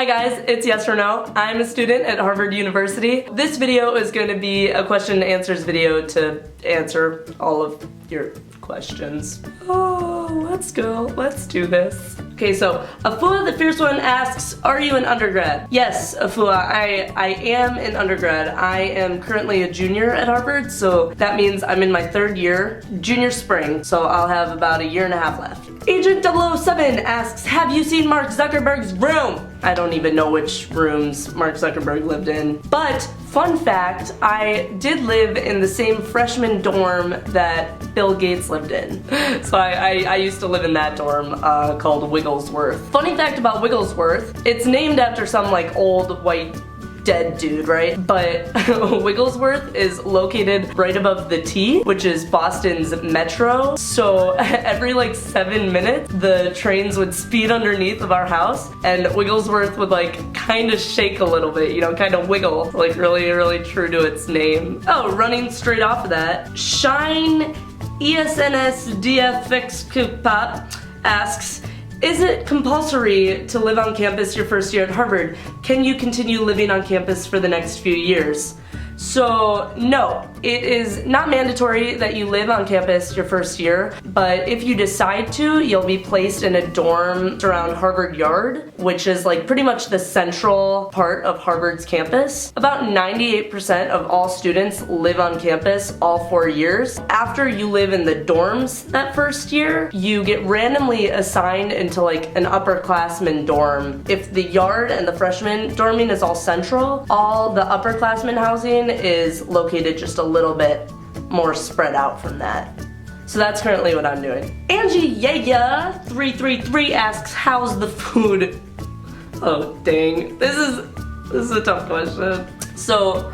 Hi guys, it's Yes or No. I'm a student at Harvard University. This video is going to be a question and answers video to answer all of your questions. Oh, let's go. Let's do this. Okay, so Afua the Fierce One asks, are you an undergrad? Yes, Afua, I am an undergrad. I am currently a junior at Harvard, so that means I'm in my third year, junior spring, so I'll have about a year and a half left. Agent 007 asks, have you seen Mark Zuckerberg's room? I don't even know which rooms Mark Zuckerberg lived in. But, fun fact, I did live in the same freshman dorm that Bill Gates lived in. So I used to live in that dorm called Wigglesworth. Funny fact about Wigglesworth, it's named after some like old white dead dude, right? But Wigglesworth is located right above the T, which is Boston's metro. So every like 7 minutes, the trains would speed underneath of our house and Wigglesworth would like kind of shake a little bit, you know, kind of wiggle, like really, really true to its name. Oh, running straight off of that, Shine ESNSDFXPop asks, is it compulsory to live on campus your first year at Harvard? Can you continue living on campus for the next few years? So, no, it is not mandatory that you live on campus your first year, but if you decide to, you'll be placed in a dorm around Harvard Yard, which is like pretty much the central part of Harvard's campus. About 98% of all students live on campus all 4 years. After you live in the dorms that first year, you get randomly assigned into like an upperclassman dorm. If the Yard and the freshman dorming is all central, all the upperclassman housing is located just a little bit more spread out from that. So that's currently what I'm doing. Angie Yaya333 asks, how's the food? Oh dang, this is a tough question. So,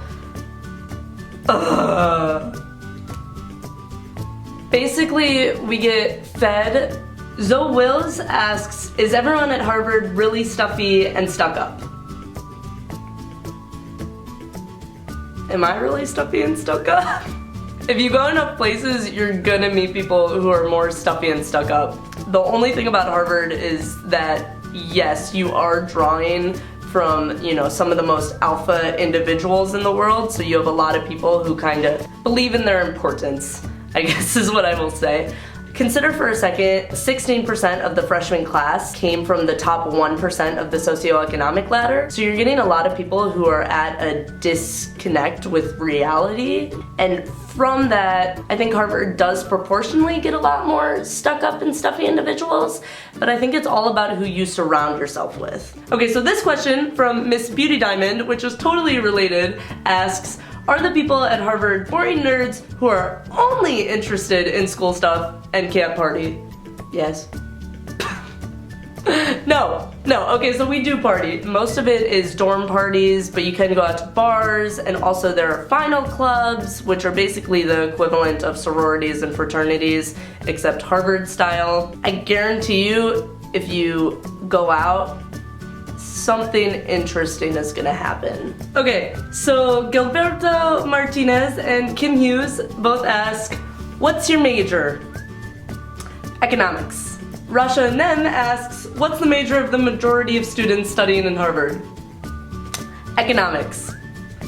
basically we get fed. Zoe Wills asks, is everyone at Harvard really stuffy and stuck up? Am I really stuffy and stuck up? If you go enough places, you're gonna meet people who are more stuffy and stuck up. The only thing about Harvard is that, yes, you are drawing from, you know, some of the most alpha individuals in the world, so you have a lot of people who kind of believe in their importance, I guess is what I will say. Consider for a second, 16% of the freshman class came from the top 1% of the socioeconomic ladder. So you're getting a lot of people who are at a disconnect with reality. And from that, I think Harvard does proportionally get a lot more stuck up and stuffy individuals, but I think it's all about who you surround yourself with. Okay, so this question from Miss Beauty Diamond, which is totally related, asks, are the people at Harvard boring nerds who are only interested in school stuff and can't party? Yes. No, okay, so we do party. Most of it is dorm parties, but you can go out to bars, and also there are final clubs, which are basically the equivalent of sororities and fraternities, except Harvard style. I guarantee you, if you go out, something interesting is gonna happen. Okay, so Gilberto Martinez and Kim Hughes both ask, what's your major? Economics. Rasha Nem asks, what's the major of the majority of students studying in Harvard? Economics.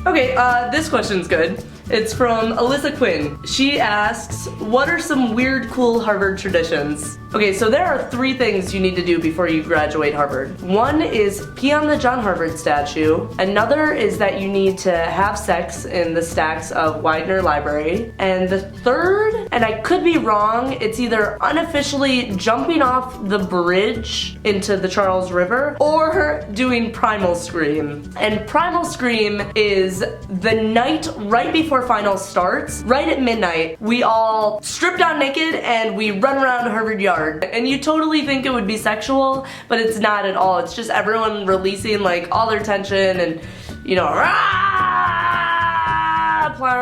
Okay, this question's good. It's from Alyssa Quinn. She asks, what are some weird, cool Harvard traditions? Okay, so there are 3 things you need to do before you graduate Harvard. One is pee on the John Harvard statue. Another is that you need to have sex in the stacks of Widener Library. And the third, and I could be wrong, it's either unofficially jumping off the bridge into the Charles River or doing Primal Scream. And Primal Scream is the night right before finals starts, right at midnight, we all strip down naked and we run around Harvard Yard. And you totally think it would be sexual, but it's not at all. It's just everyone releasing like all their tension and, you know,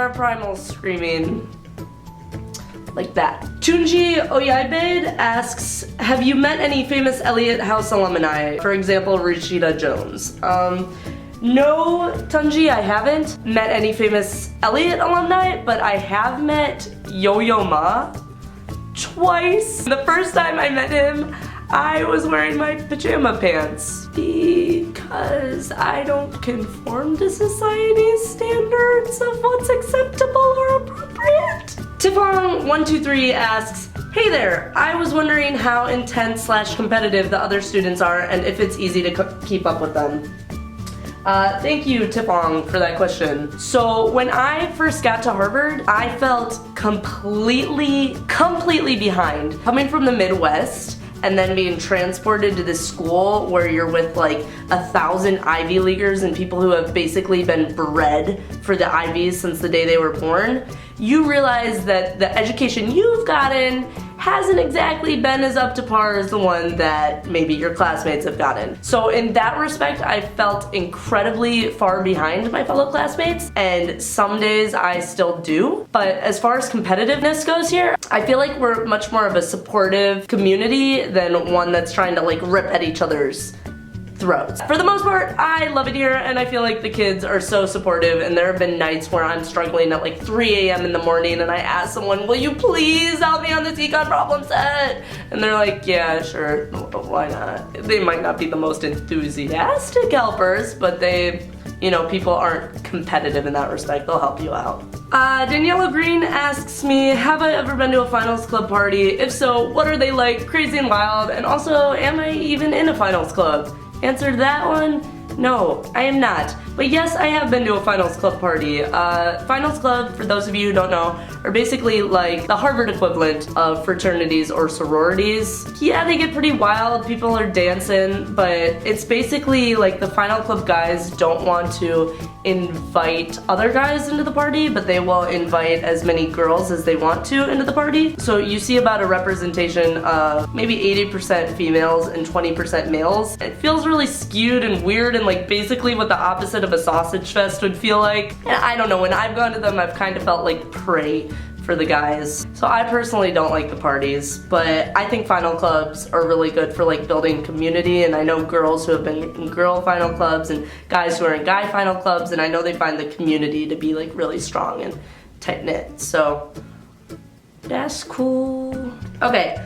primal screaming. Like that. Tunji Oyaibed asks, have you met any famous Elliott House alumni? For example, Rashida Jones. No, Tunji, I haven't met any famous Elliott alumni, but I have met Yo-Yo Ma twice. The first time I met him, I was wearing my pajama pants because because I don't conform to society's standards of what's acceptable or appropriate. Tifong123 asks, hey there, I was wondering how intense / competitive the other students are and if it's easy to keep up with them. Thank you, Tifong, for that question. So when I first got to Harvard, I felt completely behind. Coming from the Midwest and then being transported to this school where you're with like 1,000 Ivy Leaguers and people who have basically been bred for the Ivies since the day they were born, you realize that the education you've gotten hasn't exactly been as up to par as the one that maybe your classmates have gotten. So in that respect, I felt incredibly far behind my fellow classmates, and some days I still do. But as far as competitiveness goes here, I feel like we're much more of a supportive community than one that's trying to like rip at each other's throats. For the most part, I love it here, and I feel like the kids are so supportive, and there have been nights where I'm struggling at like 3 a.m. in the morning and I ask someone, will you please help me on this econ problem set? And they're like, yeah, sure, why not? They might not be the most enthusiastic helpers, but they, you know, people aren't competitive in that respect. They'll help you out. Daniela Green asks me, have I ever been to a finals club party? If so, what are they like? Crazy and wild? And also, am I even in a finals club? Answer to that one, no, I am not. But yes, I have been to a finals club party. Finals club, for those of you who don't know, are basically like the Harvard equivalent of fraternities or sororities. Yeah, they get pretty wild, people are dancing, but it's basically like the final club guys don't want to invite other guys into the party, but they will invite as many girls as they want to into the party. So you see about a representation of maybe 80% females and 20% males. It feels really skewed and weird and like basically what the opposite of a sausage fest would feel like. And I don't know, when I've gone to them, I've kind of felt like prey for the guys. So I personally don't like the parties, but I think final clubs are really good for like building community, and I know girls who have been in girl final clubs and guys who are in guy final clubs, and I know they find the community to be like really strong and tight-knit, so that's cool. Okay.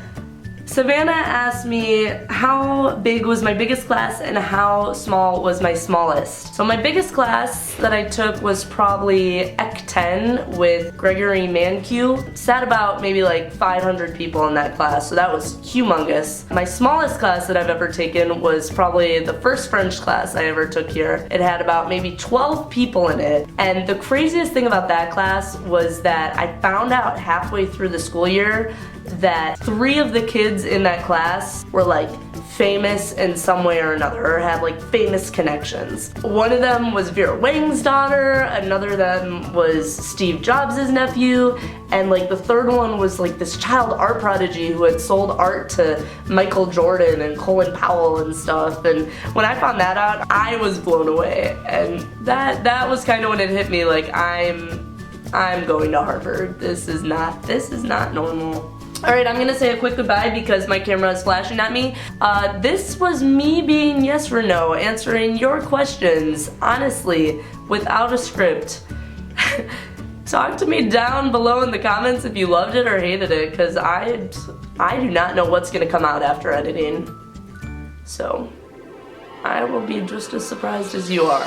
Savannah asked me how big was my biggest class and how small was my smallest. So my biggest class that I took was probably Ec 10 with Gregory Mankiw. Sat about maybe like 500 people in that class, so that was humongous. My smallest class that I've ever taken was probably the first French class I ever took here. It had about maybe 12 people in it, and the craziest thing about that class was that I found out halfway through the school year that 3 of the kids in that class were like famous in some way or another, or had like famous connections. One of them was Vera Wang's daughter, another of them was Steve Jobs' nephew, and like the third one was like this child art prodigy who had sold art to Michael Jordan and Colin Powell and stuff. And when I found that out, I was blown away, and that was kind of when it hit me, like I'm going to Harvard. This is not normal. Alright, I'm gonna say a quick goodbye because my camera is flashing at me. This was me being yes or no, answering your questions, honestly, without a script. Talk to me down below in the comments if you loved it or hated it, because I do not know what's gonna come out after editing. So, I will be just as surprised as you are.